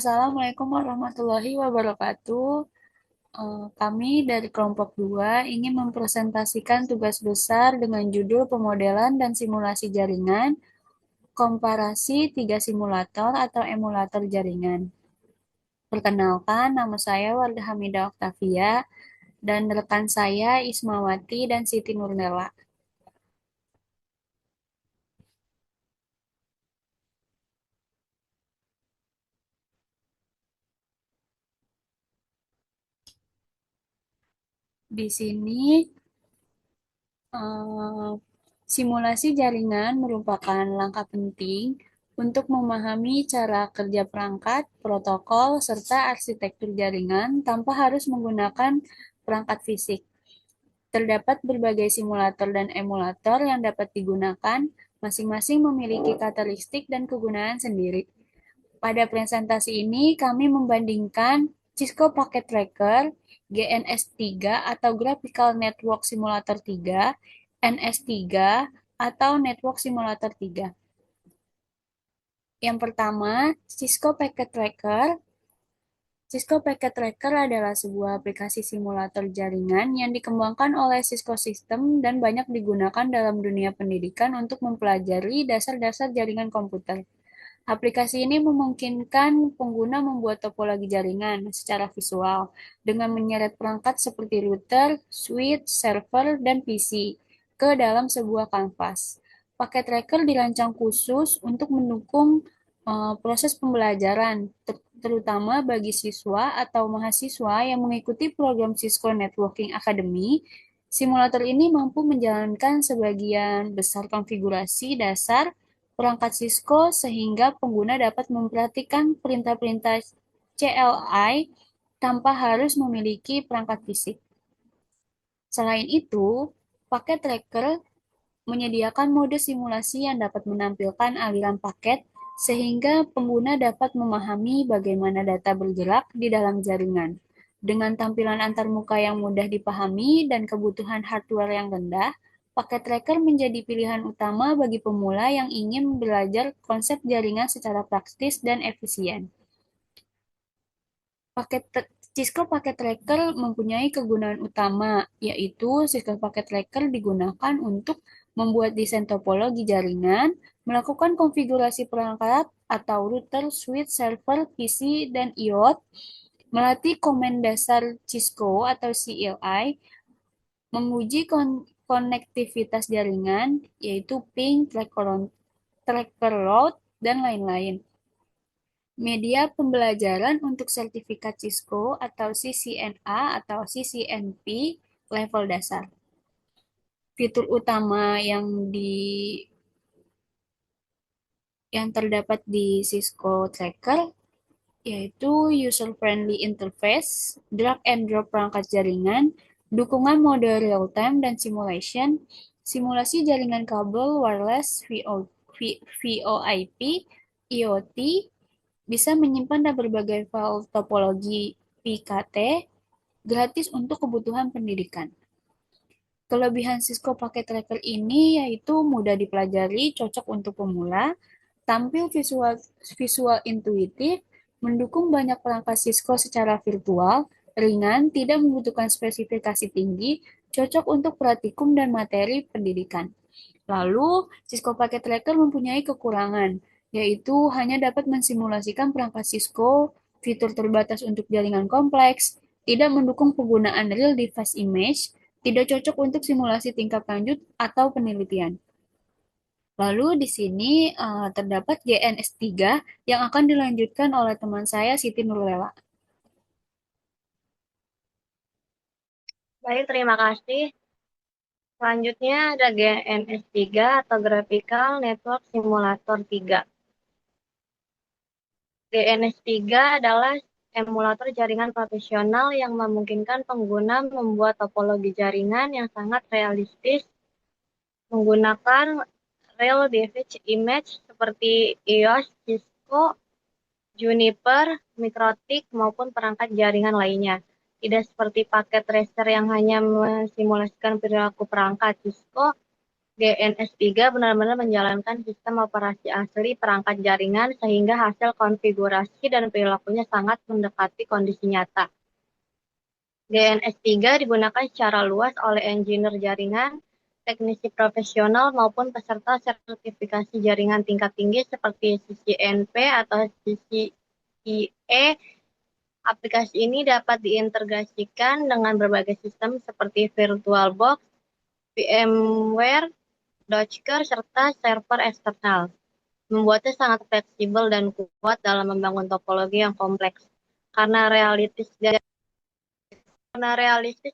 Assalamualaikum warahmatullahi wabarakatuh. Kami dari kelompok 2 ingin mempresentasikan tugas besar dengan judul pemodelan dan simulasi jaringan, komparasi tiga simulator atau emulator jaringan. Perkenalkan, nama saya Wardah Hamidah Oktavia dan rekan saya Ismawati dan Siti Nurnela. Di sini Eh, simulasi jaringan merupakan langkah penting untuk memahami cara kerja perangkat, protokol, serta arsitektur jaringan tanpa harus menggunakan perangkat fisik. Terdapat berbagai simulator dan emulator yang dapat digunakan, masing-masing memiliki karakteristik dan kegunaan sendiri. Pada presentasi ini, kami membandingkan Cisco Packet Tracker, GNS3 atau Graphical Network Simulator 3, NS3 atau Network Simulator 3. Yang pertama, Cisco Packet Tracker. Cisco Packet Tracker adalah sebuah aplikasi simulator jaringan yang dikembangkan oleh Cisco System dan banyak digunakan dalam dunia pendidikan untuk mempelajari dasar-dasar jaringan komputer. Aplikasi ini memungkinkan pengguna membuat topologi jaringan secara visual dengan menyeret perangkat seperti router, switch, server, dan PC ke dalam sebuah kanvas. Paket tracker dirancang khusus untuk mendukung proses pembelajaran, terutama bagi siswa atau mahasiswa yang mengikuti program Cisco Networking Academy. Simulator ini mampu menjalankan sebagian besar konfigurasi dasar perangkat Cisco sehingga pengguna dapat memperhatikan perintah-perintah CLI tanpa harus memiliki perangkat fisik. Selain itu, paket tracker menyediakan mode simulasi yang dapat menampilkan aliran paket sehingga pengguna dapat memahami bagaimana data bergerak di dalam jaringan. Dengan tampilan antarmuka yang mudah dipahami dan kebutuhan hardware yang rendah, paket tracker menjadi pilihan utama bagi pemula yang ingin belajar konsep jaringan secara praktis dan efisien. Paket Cisco Packet Tracker mempunyai kegunaan utama, yaitu Cisco Packet Tracker digunakan untuk membuat desain topologi jaringan, melakukan konfigurasi perangkat atau router, switch, server, PC, dan IOT, melatih komen dasar Cisco atau CLI, menguji konektivitas jaringan, yaitu ping, tracker load, dan lain-lain. Media pembelajaran untuk sertifikat Cisco atau CCNA atau CCNP level dasar. Fitur utama yang terdapat di Cisco Tracker yaitu user-friendly interface, drag and drop perangkat jaringan, dukungan mode real-time dan simulation, simulasi jaringan kabel wireless VoIP, IoT, bisa menyimpan berbagai file topologi PKT gratis untuk kebutuhan pendidikan. Kelebihan Cisco Packet Tracker ini yaitu mudah dipelajari, cocok untuk pemula, tampil visual intuitif, mendukung banyak perangkat Cisco secara virtual, ringan, tidak membutuhkan spesifikasi tinggi, cocok untuk praktikum dan materi pendidikan. Lalu, Cisco Packet Tracker mempunyai kekurangan, yaitu hanya dapat mensimulasikan perangkat Cisco, fitur terbatas untuk jaringan kompleks, tidak mendukung penggunaan real device image, tidak cocok untuk simulasi tingkat lanjut atau penelitian. Lalu di sini terdapat GNS3 yang akan dilanjutkan oleh teman saya Siti Nurlela. Baik, terima kasih. Selanjutnya ada GNS3 atau Graphical Network Simulator 3. GNS3 adalah emulator jaringan profesional yang memungkinkan pengguna membuat topologi jaringan yang sangat realistis menggunakan real device image seperti EOS, Cisco, Juniper, Mikrotik, maupun perangkat jaringan lainnya. Tidak seperti paket tracer yang hanya mensimulasikan perilaku perangkat. Cisco GNS3 benar-benar menjalankan sistem operasi asli perangkat jaringan sehingga hasil konfigurasi dan perilakunya sangat mendekati kondisi nyata. GNS3 digunakan secara luas oleh engineer jaringan, teknisi profesional maupun peserta sertifikasi jaringan tingkat tinggi seperti CCNP atau CCIE. Aplikasi ini dapat diintegrasikan dengan berbagai sistem seperti VirtualBox, VMware, Docker, serta server eksternal, membuatnya sangat fleksibel dan kuat dalam membangun topologi yang kompleks. Karena realistis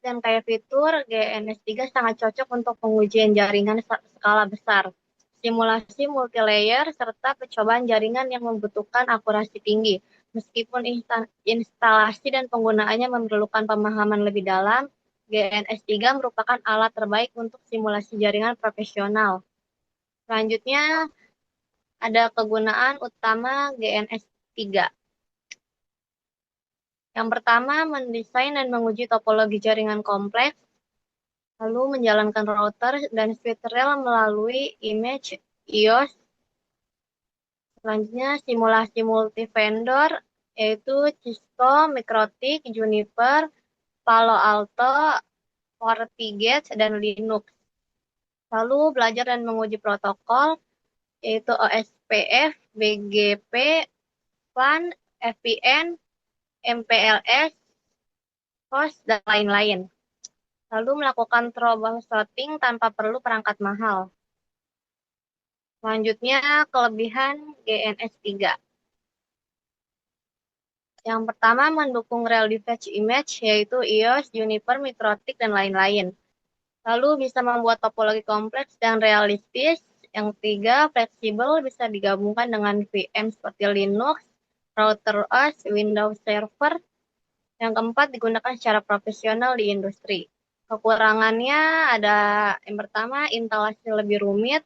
dan kaya fitur, GNS3 sangat cocok untuk pengujian jaringan skala besar, simulasi multilayer, serta percobaan jaringan yang membutuhkan akurasi tinggi. Meskipun instalasi dan penggunaannya memerlukan pemahaman lebih dalam, GNS3 merupakan alat terbaik untuk simulasi jaringan profesional. Selanjutnya, ada kegunaan utama GNS3. Yang pertama, mendesain dan menguji topologi jaringan kompleks, lalu menjalankan router dan switch rel melalui image iOS. Selanjutnya, simulasi multi-vendor, yaitu Cisco, Mikrotik, Juniper, Palo Alto, FortiGate, dan Linux. Lalu belajar dan menguji protokol, yaitu OSPF, BGP, WAN, VPN, MPLS, host, dan lain-lain. Lalu melakukan troubleshooting tanpa perlu perangkat mahal. Selanjutnya, kelebihan GNS3. Yang pertama, mendukung Real Detach Image, yaitu iOS, Juniper, Mikrotik, dan lain-lain. Lalu bisa membuat topologi kompleks dan realistis. Yang ketiga, fleksibel, bisa digabungkan dengan VM seperti Linux, router OS, Windows Server. Yang keempat, digunakan secara profesional di industri. Kekurangannya ada yang pertama, instalasi lebih rumit.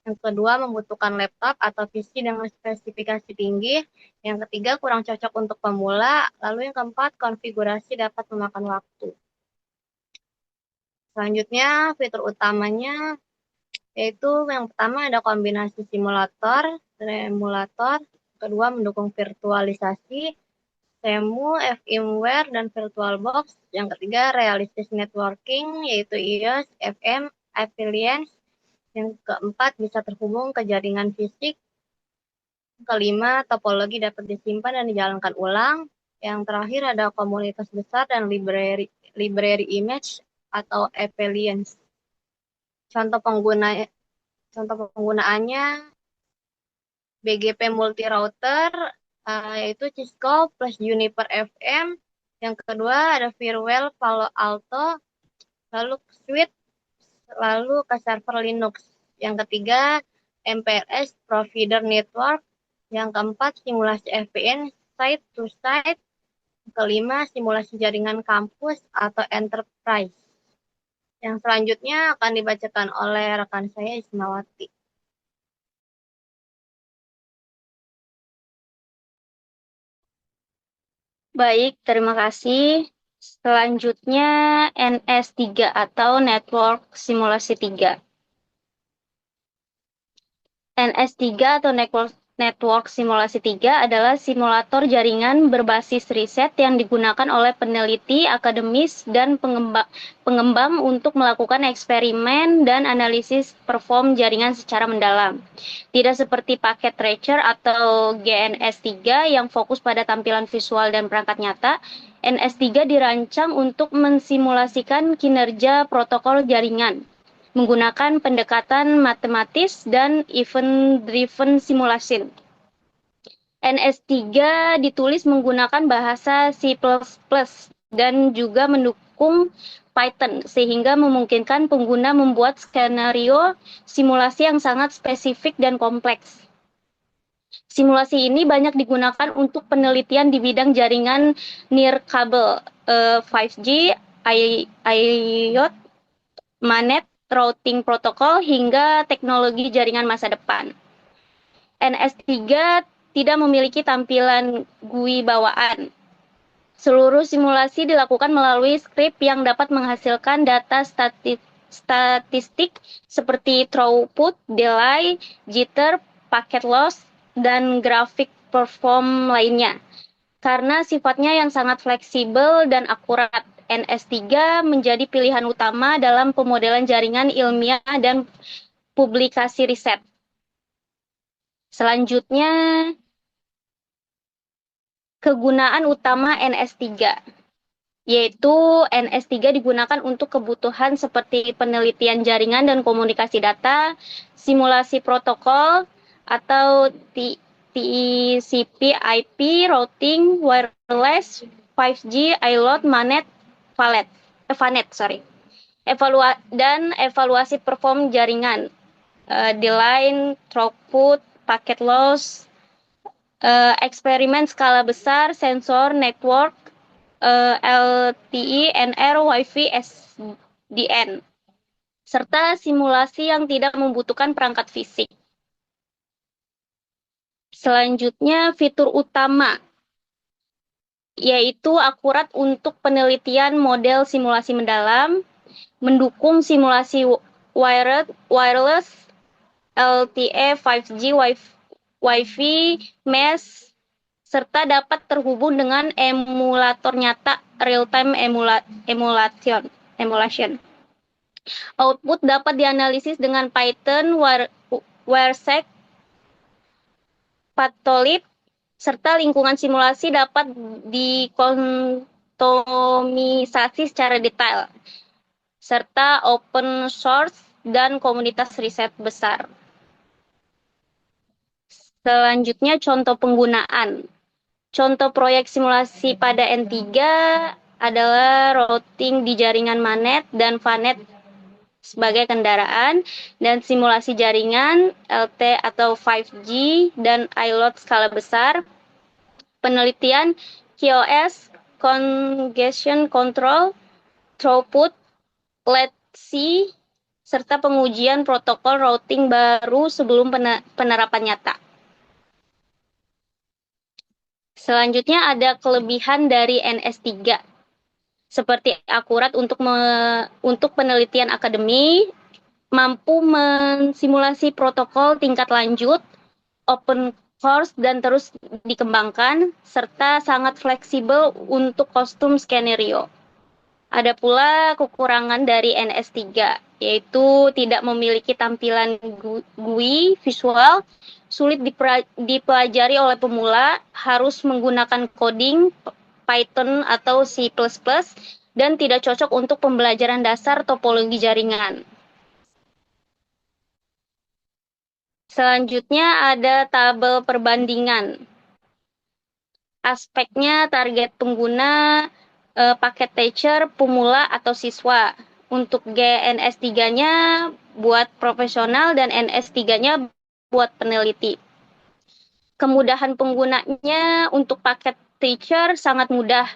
Yang kedua, membutuhkan laptop atau PC dengan spesifikasi tinggi. Yang ketiga, kurang cocok untuk pemula. Lalu yang keempat, konfigurasi dapat memakan waktu. Selanjutnya, fitur utamanya yaitu yang pertama ada kombinasi simulator, emulator. Kedua, mendukung virtualisasi, SEMU, VMware, dan VirtualBox. Yang ketiga, realistis networking, yaitu iOS, FM, Appliance. Yang keempat, bisa terhubung ke jaringan fisik. Kelima, topologi dapat disimpan dan dijalankan ulang. Yang terakhir ada komunitas besar dan library image atau Appliance. Contoh penggunaannya BGP multi router, yaitu Cisco plus Juniper FM. Yang kedua ada Firewall Palo Alto, lalu switch, lalu ke server Linux. Yang ketiga MPLS provider network. Yang keempat simulasi VPN site to site. Kelima simulasi jaringan kampus atau enterprise. Yang selanjutnya akan dibacakan oleh rekan saya Ismawati. Baik, terima kasih. Selanjutnya NS3 atau Network Simulasi 3. NS3 atau Network Simulasi 3 adalah simulator jaringan berbasis riset yang digunakan oleh peneliti, akademis, dan pengembang untuk melakukan eksperimen dan analisis perform jaringan secara mendalam. Tidak seperti paket tracer atau GNS3 yang fokus pada tampilan visual dan perangkat nyata, NS3 dirancang untuk mensimulasikan kinerja protokol jaringan menggunakan pendekatan matematis dan event-driven simulation. NS3 ditulis menggunakan bahasa C++ dan juga mendukung Python, sehingga memungkinkan pengguna membuat skenario simulasi yang sangat spesifik dan kompleks. Simulasi ini banyak digunakan untuk penelitian di bidang jaringan nirkabel 5G, IoT, MANET, routing protokol, hingga teknologi jaringan masa depan. NS3 tidak memiliki tampilan GUI bawaan. Seluruh simulasi dilakukan melalui skrip yang dapat menghasilkan data statistik seperti throughput, delay, jitter, packet loss, dan grafik perform lainnya. Karena sifatnya yang sangat fleksibel dan akurat, NS3 menjadi pilihan utama dalam pemodelan jaringan ilmiah dan publikasi riset. Selanjutnya, kegunaan utama NS3, yaitu NS3 digunakan untuk kebutuhan seperti penelitian jaringan dan komunikasi data, simulasi protokol atau TCP IP, routing, wireless, 5G, ILOT, VANET, dan evaluasi perform jaringan, delay, throughput, packet loss, eksperimen skala besar, sensor, network, LTE, NR, Wi-Fi, SDN, serta simulasi yang tidak membutuhkan perangkat fisik. Selanjutnya, fitur utama, yaitu akurat untuk penelitian model simulasi mendalam, mendukung simulasi wireless, LTE, 5G, Wi-Fi, mesh, serta dapat terhubung dengan emulator nyata, real-time emulation. Output dapat dianalisis dengan Python, Wireshark, Patolib, serta lingkungan simulasi dapat dikontomisasi secara detail, serta open source dan komunitas riset besar. Selanjutnya, contoh penggunaan. Contoh proyek simulasi pada N3 adalah routing di jaringan MANET dan VANET sebagai kendaraan, dan simulasi jaringan LT atau 5G dan ILOT skala besar, penelitian QoS, congestion control, throughput, latency, serta pengujian protokol routing baru sebelum penerapan nyata. Selanjutnya ada kelebihan dari NS3, seperti akurat untuk penelitian akademi, mampu mensimulasi protokol tingkat lanjut, open source dan terus dikembangkan, serta sangat fleksibel untuk custom skenario. Ada pula kekurangan dari NS3, yaitu tidak memiliki tampilan GUI visual, sulit dipelajari oleh pemula, harus menggunakan coding Python atau C++, dan tidak cocok untuk pembelajaran dasar topologi jaringan. Selanjutnya ada tabel perbandingan. Aspeknya target pengguna, paket teacher, pemula atau siswa. Untuk GNS3-nya buat profesional dan NS3-nya buat peneliti. Kemudahan penggunanya untuk paket teacher sangat mudah.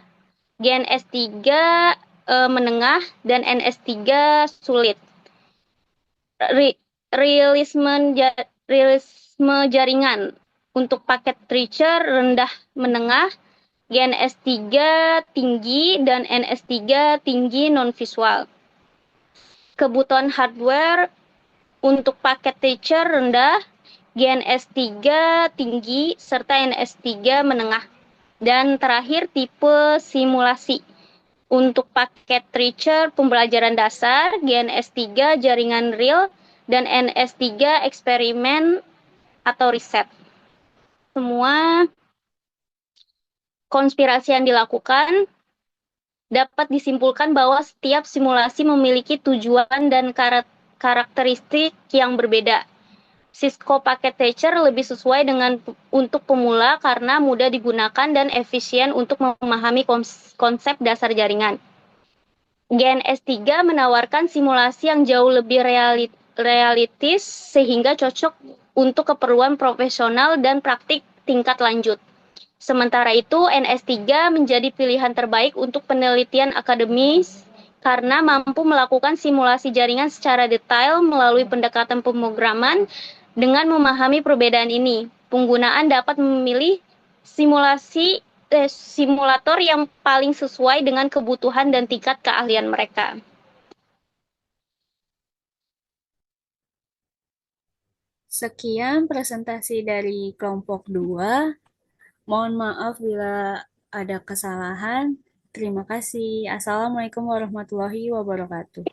GNS3 menengah dan NS3 sulit. Realisme jaringan untuk paket teacher rendah menengah, GNS3 tinggi, dan NS3 tinggi non-visual. Kebutuhan hardware untuk paket teacher rendah, GNS3 tinggi, serta NS3 menengah. Dan terakhir, tipe simulasi. Untuk paket teacher pembelajaran dasar, GNS3 jaringan real, dan NS3 eksperimen atau riset. Semua konspirasi yang dilakukan dapat disimpulkan bahwa setiap simulasi memiliki tujuan dan karakteristik yang berbeda. Cisco Packet Teacher lebih sesuai untuk pemula karena mudah digunakan dan efisien untuk memahami konsep dasar jaringan. GNS3 menawarkan simulasi yang jauh lebih realistis sehingga cocok untuk keperluan profesional dan praktik tingkat lanjut. Sementara itu, NS3 menjadi pilihan terbaik untuk penelitian akademis karena mampu melakukan simulasi jaringan secara detail melalui pendekatan pemrograman. Dengan memahami perbedaan ini, penggunaan dapat memilih simulator yang paling sesuai dengan kebutuhan dan tingkat keahlian mereka. Sekian presentasi dari kelompok 2. Mohon maaf bila ada kesalahan. Terima kasih. Assalamualaikum warahmatullahi wabarakatuh.